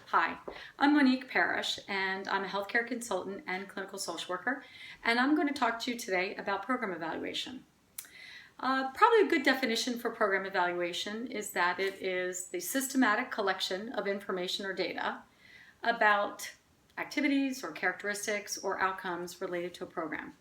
Hi, I'm Monique Parrish, and I'm a healthcare consultant and clinical social worker, and I'm going to talk to you today about program evaluation. Probably a good definition for program evaluation is that it is the systematic collection of information or data about activities or characteristics or outcomes related to a program.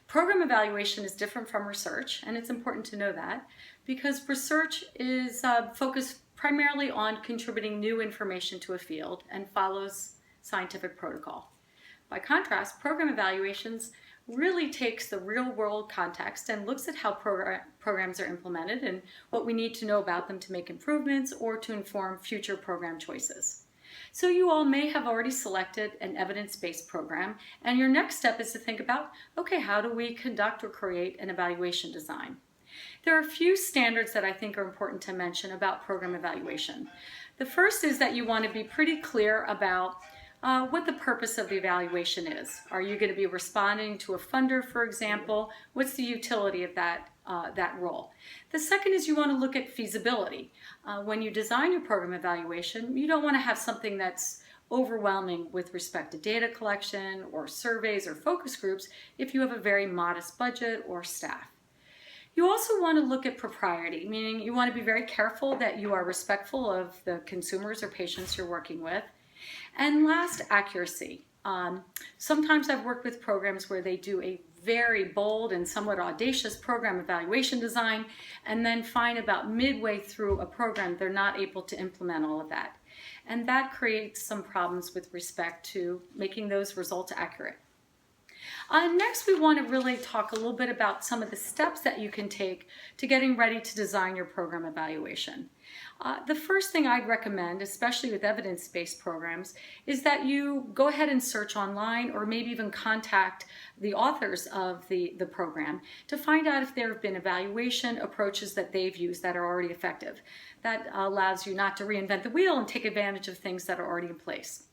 Program evaluation is different from research, and it's important to know that because research is focused primarily on contributing new information to a field and follows scientific protocol. By contrast, program evaluations really takes the real-world context and looks at how programs are implemented and what we need to know about them to make improvements or to inform future program choices. So you all may have already selected an evidence-based program, and your next step is to think about, okay, how do we conduct or create an evaluation design? There are a few standards that I think are important to mention about program evaluation. The first is that you want to be pretty clear about what the purpose of the evaluation is. Are you going to be responding to a funder, for example? What's the utility of that role? The second is you want to look at feasibility. When you design your program evaluation, you don't want to have something that's overwhelming with respect to data collection or surveys or focus groups if you have a very modest budget or staff. You also want to look at propriety, meaning you want to be very careful that you are respectful of the consumers or patients you're working with. And last, accuracy. Sometimes I've worked with programs where they do a very bold and somewhat audacious program evaluation design and then find about midway through a program they're not able to implement all of that. And that creates some problems with respect to making those results accurate. Next, we want to really talk a little bit about some of the steps that you can take to getting ready to design your program evaluation. The first thing I'd recommend, especially with evidence-based programs, is that you go ahead and search online or maybe even contact the authors of the program to find out if there have been evaluation approaches that they've used that are already effective. That allows you not to reinvent the wheel and take advantage of things that are already in place.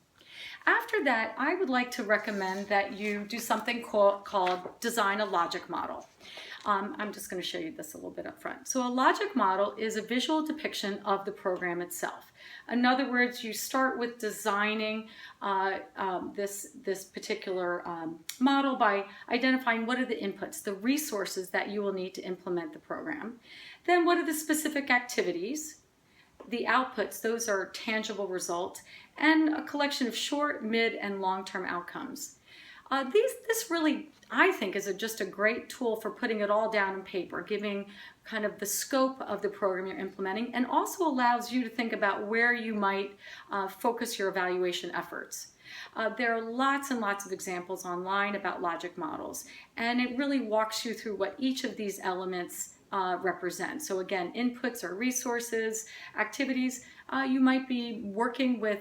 After that, I would like to recommend that you do something called design a logic model. I'm just going to show you this a little bit up front. So a logic model is a visual depiction of the program itself. In other words, you start with designing this particular model by identifying what are the inputs, the resources that you will need to implement the program. Then what are the specific activities? The outputs, those are tangible results, and a collection of short, mid, and long-term outcomes. This really, I think, is just a great tool for putting it all down on paper, giving kind of the scope of the program you're implementing, and also allows you to think about where you might focus your evaluation efforts. There are lots and lots of examples online about logic models, and it really walks you through what each of these elements represent. So again, inputs or resources, activities. You might be working with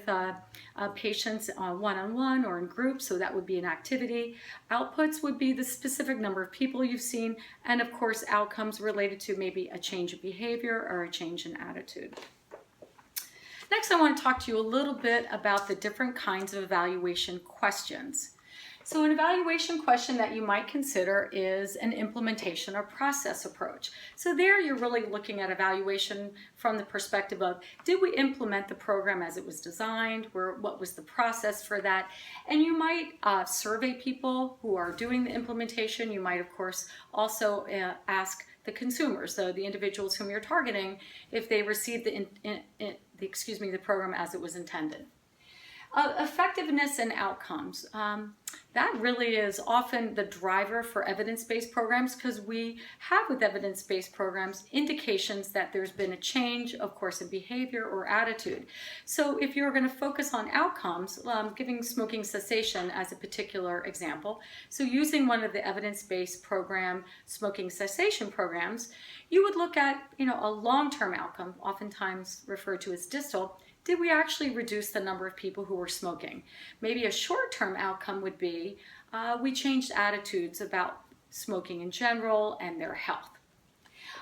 patients one-on-one or in groups, so that would be an activity. Outputs would be the specific number of people you've seen, and of course outcomes related to maybe a change of behavior or a change in attitude. Next, I want to talk to you a little bit about the different kinds of evaluation questions. So an evaluation question that you might consider is an implementation or process approach. So there you're really looking at evaluation from the perspective of, did we implement the program as it was designed? What was the process for that? And you might survey people who are doing the implementation. You might, of course, also ask the consumers, so the individuals whom you're targeting, if they received the program as it was intended. Effectiveness and outcomes. That really is often the driver for evidence-based programs because we have with evidence-based programs indications that there's been a change, of course, in behavior or attitude. So if you're going to focus on outcomes, giving smoking cessation as a particular example, so using one of the evidence-based program smoking cessation programs, you would look at a long-term outcome, oftentimes referred to as distal. Did we actually reduce the number of people who were smoking? Maybe a short-term outcome would be we changed attitudes about smoking in general and their health.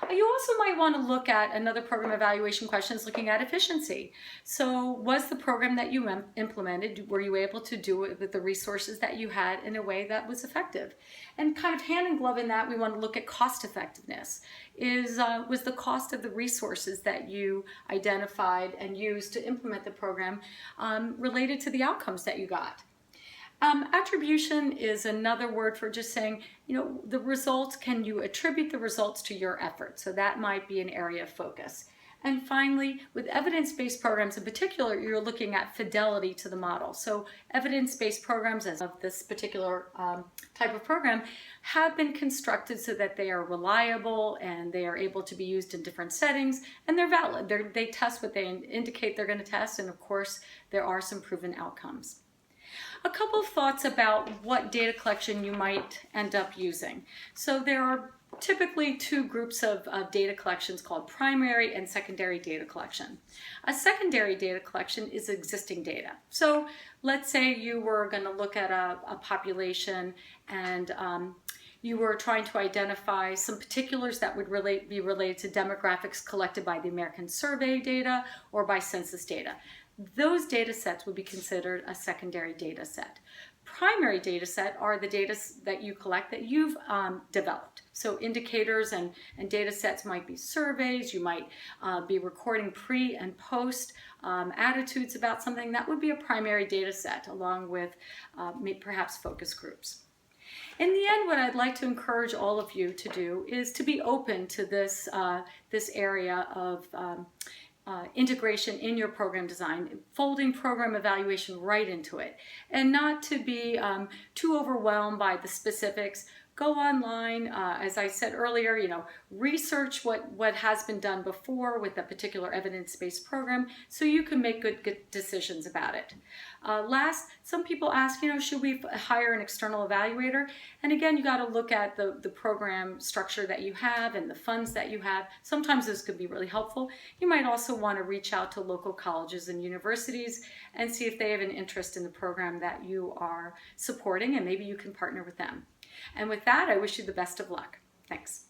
You also might want to look at another program evaluation question is looking at efficiency. So was the program that you implemented, were you able to do it with the resources that you had in a way that was effective? And kind of hand in glove in that, we want to look at cost effectiveness. Was the cost of the resources that you identified and used to implement the program related to the outcomes that you got? Attribution is another word for just saying, the results, can you attribute the results to your effort? So that might be an area of focus. And finally, with evidence-based programs in particular, you're looking at fidelity to the model. So evidence-based programs, as of this particular type of program, have been constructed so that they are reliable and they are able to be used in different settings, and they're valid. They test what they indicate they're going to test, and of course, there are some proven outcomes. A couple of thoughts about what data collection you might end up using. So there are typically two groups of data collections called primary and secondary data collection. A secondary data collection is existing data. So let's say you were going to look at a population and you were trying to identify some particulars that would be related to demographics collected by the American Survey data or by census data. Those data sets would be considered a secondary data set. Primary data set are the data that you collect that you've developed. So indicators and data sets might be surveys, you might be recording pre and post attitudes about something. That would be a primary data set along with perhaps focus groups. In the end, what I'd like to encourage all of you to do is to be open to this area of integration in your program design, folding program evaluation right into it, and not to be too overwhelmed by the specifics. Go online, as I said earlier, research what has been done before with a particular evidence-based program so you can make good decisions about it. Last, some people ask, should we hire an external evaluator? And again, you got to look at the program structure that you have and the funds that you have. Sometimes this could be really helpful. You might also want to reach out to local colleges and universities and see if they have an interest in the program that you are supporting, and maybe you can partner with them. And with that, I wish you the best of luck. Thanks.